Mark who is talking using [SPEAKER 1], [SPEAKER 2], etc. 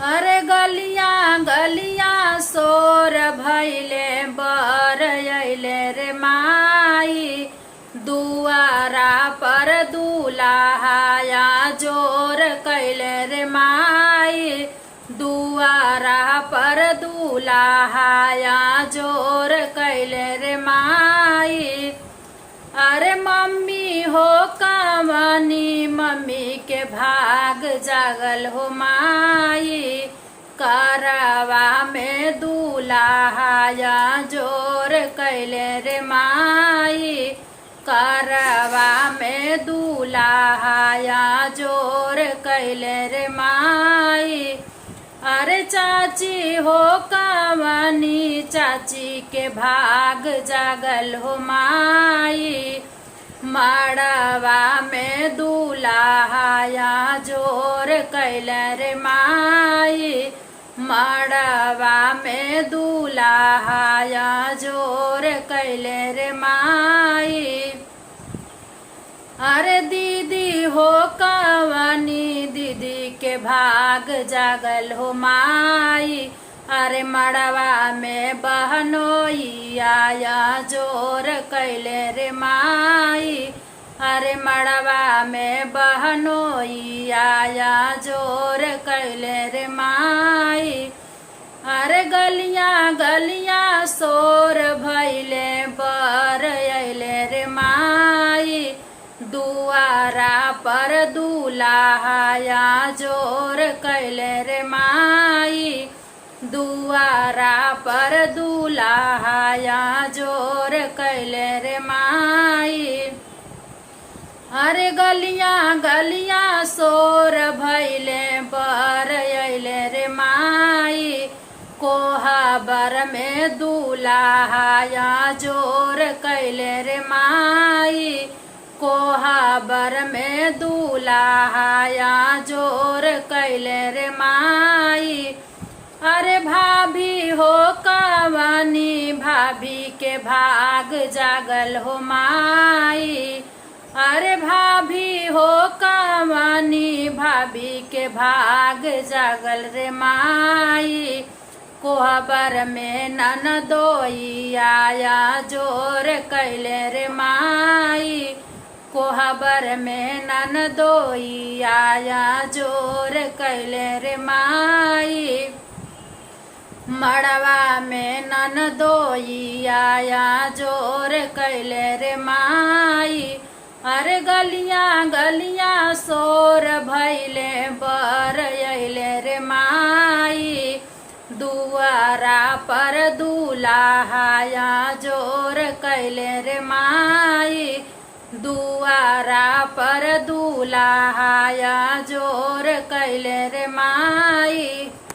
[SPEAKER 1] अरे गलिया गलिया शोर भैले बर अइले रे माई। दुआरा पर दुलाहाया जोर कैले रे माई। दुआरा पर दुलाहाया जोर कैले रे माई। अरे मम्मी हो कामनी मम्मी के भाग जागल हो माई। करवा में दुलाहाया जोर कैले रे माई। करवा में दुलाहाया जोर कैले रे माई। अरे चाची हो कामनी चाची के भाग जागल हो माई। मड़वा में दुलाहाया जोर कैले रे माई। मड़वा में दुलाहाया जोर कैले रे माई। अरे दीदी हो कवनी दीदी के भाग जागल हो माई। अरे मड़वा में बहनोई आया जोर कैले रे माई। अरे मड़वा में बहनोई आया जोर कैले रे माई। अरे गलिया गलिया शोर भैले बर अइले रे माई। दुआरा पर दुलाहाया जोर कैले रे माई। दुआरा पर दुलाहाया जोर कैले रे माई। अरे गलिया गलिया शोर भैले बर अइले रे माई। कोहबर में दुलाहाया जोर कैले रे माई। कोहबर में दुलाहाया जोर कैले रे माई। अरे भाभी हो कवनी भाभी के भाग जागल हो माई। अरे भाभी हो कवनी भाभी के भाग जागल रे माई। कोहबर में ननदोई आया जोर कैले रे माई। कोहबर में ननदोई आया जोर कैले रे माई। मड़वा में ननदोई आया जोर कैले रे माई। अरे गलिया गलिया शोर भैले बर अइले रे माई। दुआरा पर दुलाहाया जोर कैले रे माई। दुआरा पर दुलाहाया जोर कैले रे माई।